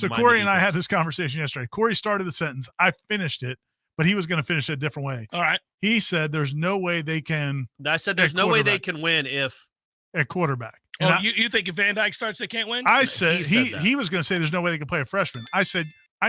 So Corey and I had this conversation yesterday. Corey started the sentence. I finished it, but he was going to finish it a different way. All right. He said there's no way they can. I said there's no way they can win if. At quarterback. You think if Van Dyke starts, they can't win? I said he was going to say there's no way they can play a freshman. I said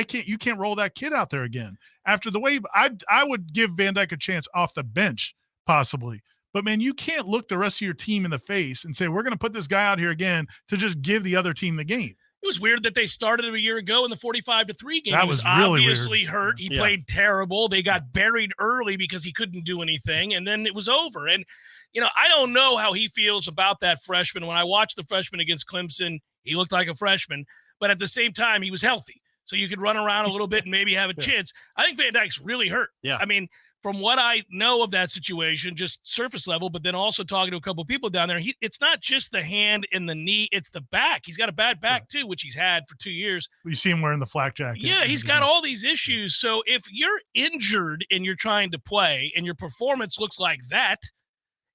you can't roll that kid out there again. After the way I would give Van Dyke a chance off the bench possibly. But man, you can't look the rest of your team in the face and say we're going to put this guy out here again to just give the other team the game. It was weird that they started him a year ago in the 45-3 game. That he was really obviously weird. hurt. He played terrible. They got buried early because he couldn't do anything, and then it was over. And, I don't know how he feels about that freshman. When I watched the freshman against Clemson, he looked like a freshman, but at the same time, he was healthy. So you could run around a little bit and maybe have a chance. I think Van Dyke's really hurt. Yeah. I mean, from what I know of that situation, just surface level, but then also talking to a couple of people down there, it's not just the hand and the knee, it's the back. He's got a bad back too, which he's had for 2 years. You see him wearing the flak jacket. Yeah, he's got all these issues. So if you're injured and you're trying to play and your performance looks like that,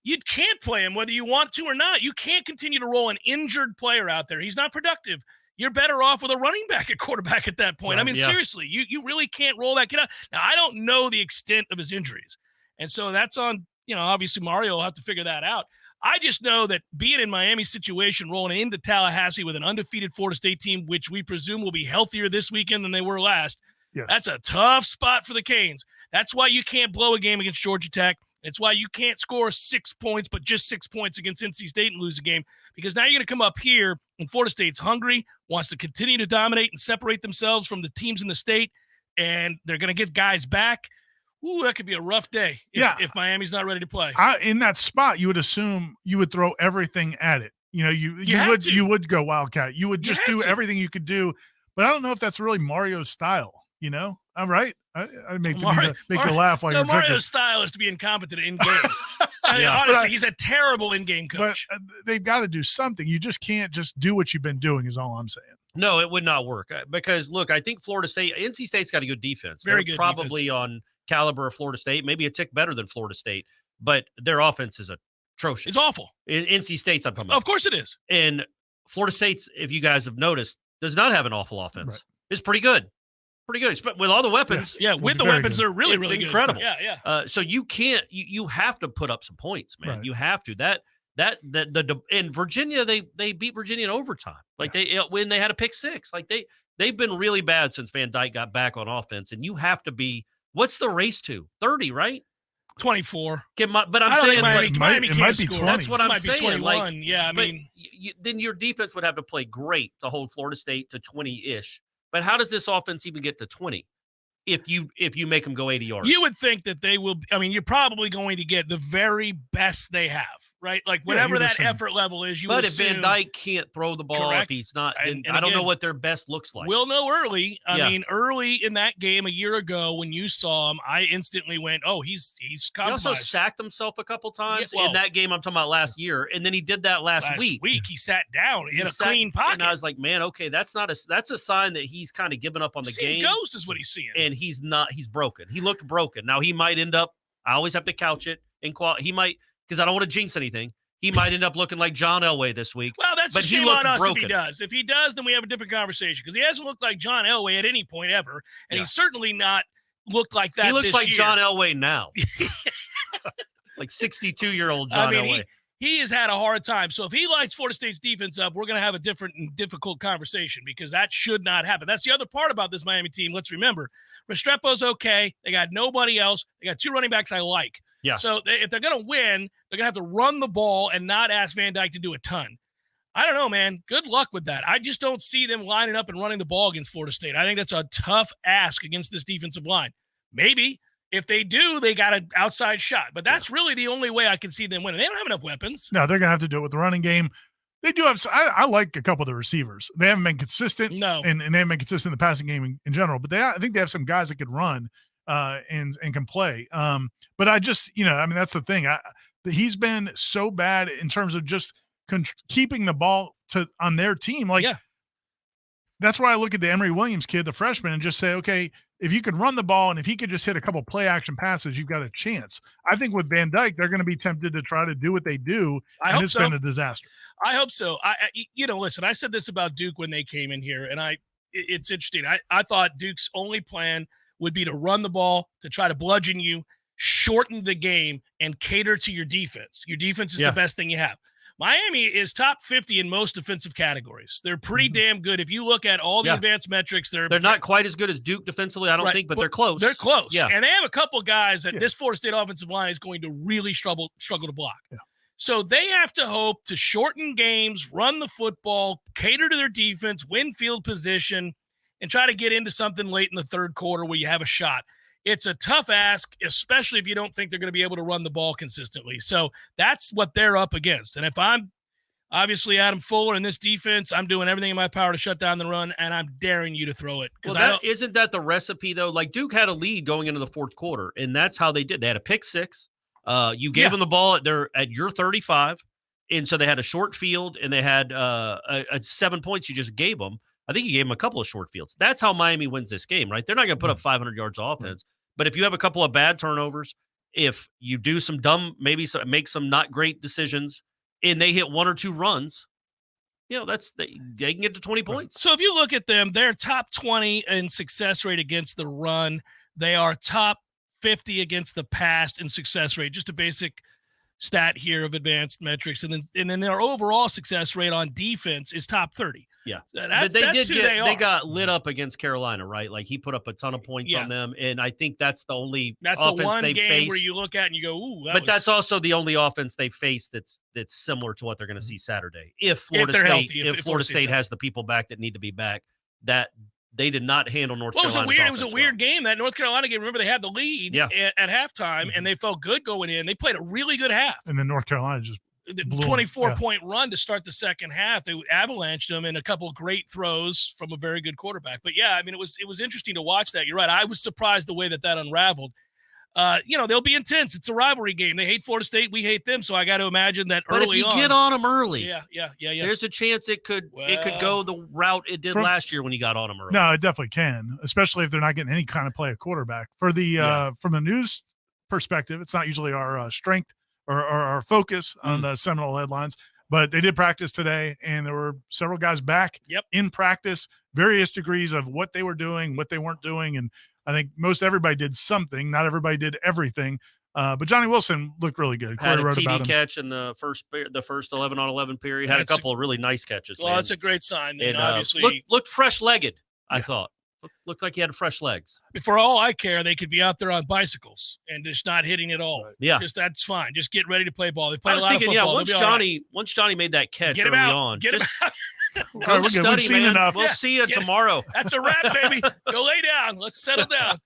you can't play him whether you want to or not. You can't continue to roll an injured player out there. He's not productive. You're better off with a running back at quarterback at that point. Right, I mean, seriously, you really can't roll that kid out. Now, I don't know the extent of his injuries. And so that's on, obviously Mario will have to figure that out. I just know that being in Miami's situation, rolling into Tallahassee with an undefeated Florida State team, which we presume will be healthier this weekend than they were last, that's a tough spot for the Canes. That's why you can't blow a game against Georgia Tech. It's why you can't score 6 points, but just 6 points against NC State and lose a game, because now you're going to come up here and Florida State's hungry, wants to continue to dominate and separate themselves from the teams in the state, and they're going to get guys back. Ooh, that could be a rough day if Miami's not ready to play. In that spot, you would assume you would throw everything at it. You would go Wildcat. You would just do everything you could do, but I don't know if that's really Mario's style. I'm right. I make you laugh while you're drinking. Mario's style is to be incompetent in game. Honestly, he's a terrible in-game coach. But they've got to do something. You just can't just do what you've been doing is all I'm saying. No, it would not work because, look, I think NC State's got a good defense. Very good probably defense. On caliber of Florida State, maybe a tick better than Florida State, but their offense is atrocious. It's awful. NC State's I'm talking about. Of course it is. And Florida State's, if you guys have noticed, does not have an awful offense. Right. It's pretty good. Pretty good. But with all the weapons. Yeah, with the weapons, they're really, really good. Incredible. Yeah. So you can't, you have to put up some points, man. Right. You have to. In Virginia, they beat Virginia in overtime. When they had a pick six, they've been really bad since Van Dyke got back on offense. And you have to be, what's the race to? 30, right? 24. But I'm saying Miami it might be can't score. 20. That's what I'm might saying. Be 21. Yeah, I mean, then your defense would have to play great to hold Florida State to 20-ish. But how does this offense even get to 20? If you make them go 80 yards? You would think that they will. I mean, you're probably going to get the very best they have, right? Like whatever that effort level is. But if Van Dyke can't throw the ball, correct. If he's not, then and I don't again, know what their best looks like. We'll know early. I mean, early in that game a year ago when you saw him, I instantly went, "Oh, he's compromised." He also sacked himself a couple times in that game. I'm talking about last year, and then he did that last week. He sat down. He had a clean pocket, and I was like, "Man, okay, that's a sign that he's kind of given up on the game." Ghost is what he's seeing, and he's not. He's broken. He looked broken. Now he might end up. I always have to couch it and he might, because I don't want to jinx anything. He might end up looking like John Elway this week. Well, that's a shame on us broken. if he does. If he does, then we have a different conversation, because he hasn't looked like John Elway at any point ever, and he's certainly not looked like that. He looks like year. John Elway now, like 62-year-old John Elway. He has had a hard time. So if he lights Florida State's defense up, we're going to have a different and difficult conversation, because that should not happen. That's the other part about this Miami team. Let's remember, Restrepo's okay. They got nobody else. They got two running backs I like. Yeah. So if they're going to win, they're going to have to run the ball and not ask Van Dyke to do a ton. I don't know, man. Good luck with that. I just don't see them lining up and running the ball against Florida State. I think that's a tough ask against this defensive line. Maybe. If they do, they got an outside shot. But that's really the only way I can see them winning. They don't have enough weapons. No, they're going to have to do it with the running game. They do have – I like a couple of the receivers. They haven't been consistent. No. And they haven't been consistent in the passing game in general. But I think they have some guys that could run and can play. But I just – that's the thing. He's been so bad in terms of just keeping the ball on their team. That's why I look at the Emory Williams kid, the freshman, and just say, okay – if you could run the ball and if he could just hit a couple play action passes, you've got a chance. I think with Van Dyke, they're going to be tempted to try to do what they do, and it's been a disaster. I hope so. Listen, I said this about Duke when they came in here, and it's interesting. I thought Duke's only plan would be to run the ball, to try to bludgeon you, shorten the game, and cater to your defense. Your defense is the best thing you have. Miami is top 50 in most defensive categories. They're pretty damn good. If you look at all the advanced metrics, they're not quite as good as Duke defensively, I don't think, but they're close. They're close. Yeah. And they have a couple guys that this Florida State offensive line is going to really struggle to block. Yeah. So they have to hope to shorten games, run the football, cater to their defense, win field position, and try to get into something late in the third quarter where you have a shot. It's a tough ask, especially if you don't think they're going to be able to run the ball consistently. So that's what they're up against. And if I'm obviously Adam Fuller in this defense, I'm doing everything in my power to shut down the run, and I'm daring you to throw it. Isn't that the recipe, though? Like, Duke had a lead going into the fourth quarter, and that's how they did. They had a pick six. You gave them the ball at your 35, and so they had a short field, and they had 7 points you just gave them. I think you gave them a couple of short fields. That's how Miami wins this game, right? They're not going to put up 500 yards of offense. But if you have a couple of bad turnovers, if you do some make some not great decisions, and they hit one or two runs, they can get to 20 points. So if you look at them, they're top 20 in success rate against the run. They are top 50 against the pass in success rate. Just a basic stat here of advanced metrics, and then their overall success rate on defense is top 30. Yeah, so they got lit up against Carolina, right? Like, he put up a ton of points on them, and I think that's the one game faced where you look at and you go, "Ooh!" That's also the only offense they face that's similar to what they're going to see Saturday. If Florida State has the people back that need to be back, that they did not handle North Carolina. It was a weird game, that North Carolina game. Remember, they had the lead at halftime, and they felt good going in. They played a really good half. And then North Carolina just the 24-point run to start the second half. They avalanched them in a couple of great throws from a very good quarterback. But, yeah, I mean, it was interesting to watch that. You're right. I was surprised the way that unraveled. They'll be intense. It's a rivalry game. They hate Florida State. We hate them. So I got to imagine that early on. But if you get on them early, yeah. There's a chance it could go the route it did last year when you got on them early. No, it definitely can, especially if they're not getting any kind of play at quarterback. For the from the news perspective, it's not usually our strength or our focus on the Seminole Headlines, but they did practice today, and there were several guys back in practice, various degrees of what they were doing, what they weren't doing, and I think most everybody did something. Not everybody did everything. But Johnny Wilson looked really good. Had a TD catch in the first 11-on-11 period. Had a couple of really nice catches. Well, that's a great sign. And obviously, looked fresh-legged, I thought. Looked like he had fresh legs. For all I care, they could be out there on bicycles and just not hitting at all. Yeah. Just that's fine. Just get ready to play ball. They play a lot of football. Once Johnny made that catch early on. Get him out. Go study, man. Enough. We'll see you tomorrow. That's a wrap, baby. Go lay down. Let's settle down.